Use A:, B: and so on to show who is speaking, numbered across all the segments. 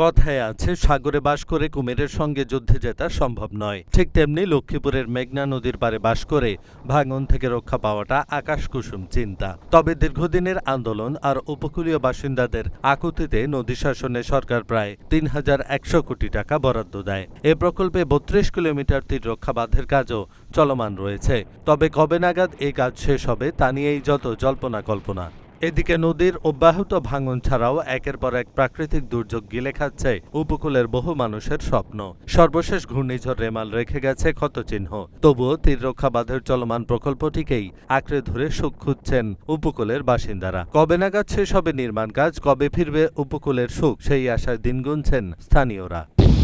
A: কথায় আছে সাগরে বাস করে কুমিরের সঙ্গে যুদ্ধে জেতা সম্ভব নয়। ঠিক তেমনি লক্ষ্মীপুরের মেঘনা নদীর পাড়ে বাস করে ভাঙন থেকে রক্ষা পাওয়াটা আকাশকুসুম চিন্তা। তবে দীর্ঘদিনের আন্দোলন আর উপকূলীয় বাসিন্দাদের আকুতিতে নদী শাসনে সরকার প্রায় ৩,১০০ কোটি টাকা বরাদ্দ দেয়। এ প্রকল্পে ৩২ কিলোমিটার তীররক্ষা বাঁধের কাজও চলমান রয়েছে। তবে কবে নাগাদ এই কাজ শেষ হবে তা নিয়েই যত জল্পনা কল্পনা। এদিকে নদীর অব্যাহত ভাঙন ছাড়াও একের পর এক প্রাকৃতিক দুর্যোগ গিলে খাচ্ছে উপকূলের বহু মানুষের স্বপ্ন। সর্বশেষ ঘূর্ণিঝড় রেমাল রেখে গেছে ক্ষতচিহ্ন। তবুও তীররক্ষা বাঁধের চলমান প্রকল্পটিকেই আঁকড়ে ধরে সুখ খুঁজছেন উপকূলের বাসিন্দারা। কবে নাগাদ শেষ হবে নির্মাণ কাজ, কবে ফিরবে উপকূলের সুখ, সেই আশায় দিন গুনছেন স্থানীয়রা।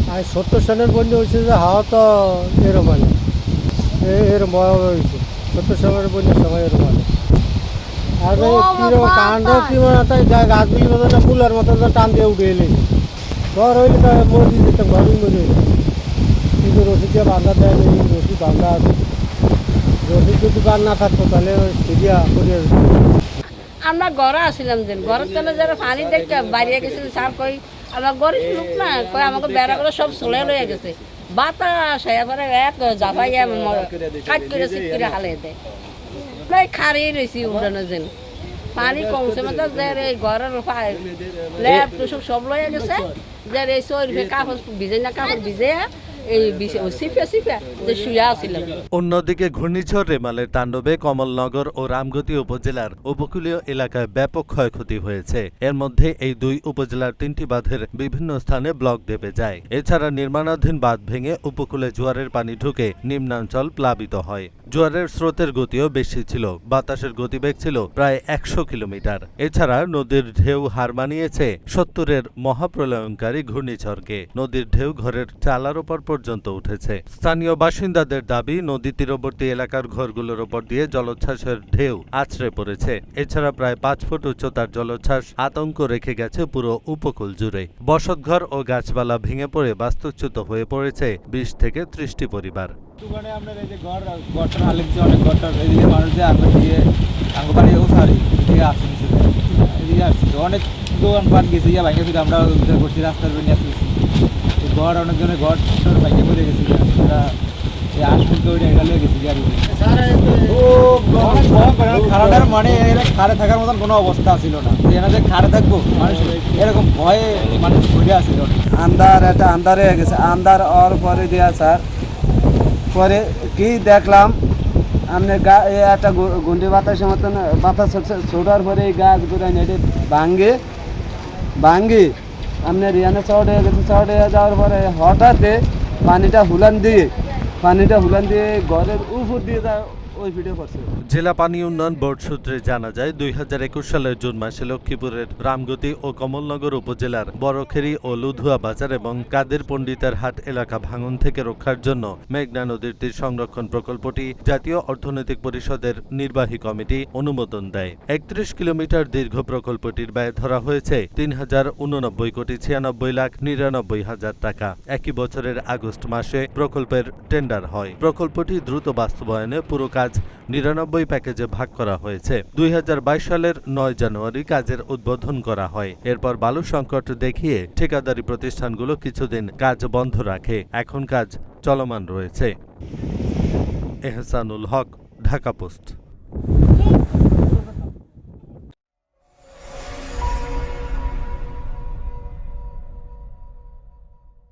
B: ৭০ সনের বন্যা হয়েছে যে হাওয়া তো এরম এরম হয়েছে। ৭০ সনের বন্যার সময় এরম আগে কাণ্ড কি মনে গাছগুলি মতো ফুলের মতো টান দিয়ে উঠে এলেছে। ঘর হইলে তো মরি যেতাম, ঘরই মরে কিন্তু রসিদ দিয়ে বান্ধা দেয়নি, রসিদ বান্ধা আছে। রসিদ যদি বান না থাকতো তাহলে সিরিয়া করিয়া
C: আমরা ঘরে আসছিলাম যে ঘরের তলে যারা পানি দেখতে বাইরে গেছিল স্যার কই আমার গরিব লোক না কই আমাকে বেড়া করে সব চলে লয়ে গেছে। বাতাস এবারে এক জাপাইয়া কাট করে চিট করে হালে দেয়। প্রায় খারিয়ে রয়েছি উঠানো যেন পানি কমছে মানে যে ঘরের ল্যাব টুসুক সব লয়ে গেছে যে এই কাপড় ভিজে না কাপড় ভিজে
A: অন্যদিকে ঘূর্ণিঝড় রেমালের তাণ্ডবে কমলনগর ও রামগতি উপজেলার উপকূলীয় এলাকায় ব্যাপক ক্ষয়ক্ষতি হয়েছে। এর মধ্যে এই দুই উপজেলার ৩টি বাঁধের বিভিন্ন স্থানে ব্লক দেবে যায়। এছাড়া নির্মাণাধীন বাঁধ ভেঙে উপকূলে জোয়ারের পানি ঢুকে নিম্নাঞ্চল প্লাবিত হয়। জোয়ারের স্রোতের গতিও বেশি ছিল, বাতাসের গতিবেগ ছিল প্রায় ১০০ কিলোমিটার। এছাড়া নদীর ঢেউ হার মানিয়েছে ৭০-এর মহাপ্রলয়ঙ্কারী ঘূর্ণিঝড়কে। নদীর ঢেউ ঘরের চালার ওপর পর্যন্ত উঠেছে। স্থানীয় বাসিন্দাদের দাবি, নদী তীরবর্তী এলাকার ঘরগুলোর ওপর দিয়ে জলোচ্ছ্বাসের ঢেউ আছড়ে পড়েছে। এছাড়া প্রায় ৫ ফুট উচ্চতার জলোচ্ছ্বাস আতঙ্ক রেখে গেছে পুরো উপকূল জুড়ে। বসতঘর ও গাছপালা ভেঙে পড়ে বাস্তুচ্যুত হয়ে পড়েছে ২০ থেকে ৩০টি পরিবার।
D: অনেক দোকানপাট গেছে আমরা রাস্তার ঘর অনেকজনের ঘর ভাইকে পড়ে গেছে। খারাটার মানে খারে থাকার মতন কোনো অবস্থা ছিল না, এনাদের খারে থাকবো মানুষ এরকম ভয়ে মানুষ ঘুরে আসছিল।
E: আন্দার একটা আন্দারে হয়ে গেছে, আন্দার ওর পরে দেওয়া স্যার পরে কি দেখলাম আপনার একটা গুন্ডি বাতাসের মতন বাতাস ছোটার পরে এই গাছগুলো নেটে ভাঙ্গে আপনার রিয়ানে চড় হয়ে গেছে। চড় হয়ে যাওয়ার পরে হঠাৎ পানিটা হুলান দিয়ে ঘরের উপর দিয়ে যায় ওই ভিডিও করছে।
A: জেলা পানি উন্নয়ন বোর্ড সূত্রে জানা যায়, ২০২১ সালের জুন মাসে লক্ষ্মীপুরের রামগতি ও কমলনগর উপজেলার বড়খেরি ও লুধুয়া বাজার এবং কাদের পণ্ডিতের হাট এলাকা ভাঙন থেকে রক্ষার জন্য মেঘনা নদীর তীর সংরক্ষণ প্রকল্পটি জাতীয় অর্থনৈতিক পরিষদের নির্বাহী কমিটি অনুমোদন দেয়। ৩১ কিলোমিটার দীর্ঘ প্রকল্পটির ব্যয় ধরা হয়েছে ৩,৮৯,৯৯,৯৯,০০০ টাকা। একই বছরের আগস্ট মাসে প্রকল্পের টেন্ডার হয়। প্রকল্পটি দ্রুত বাস্তবায়নে পুরো কাজ ৯৯ প্যাকেজে ভাগ করা হয়েছে। ২০২২ সালের ৯ জানুয়ারি কাজের উদ্বোধন করা হয়। এরপর বালু সংকট দেখিয়ে ঠিকাদারি প্রতিষ্ঠানগুলো কিছুদিন কাজ বন্ধ রাখে। এখন কাজ চলমান রয়েছে। এহসানুল হক, ঢাকা পোস্ট।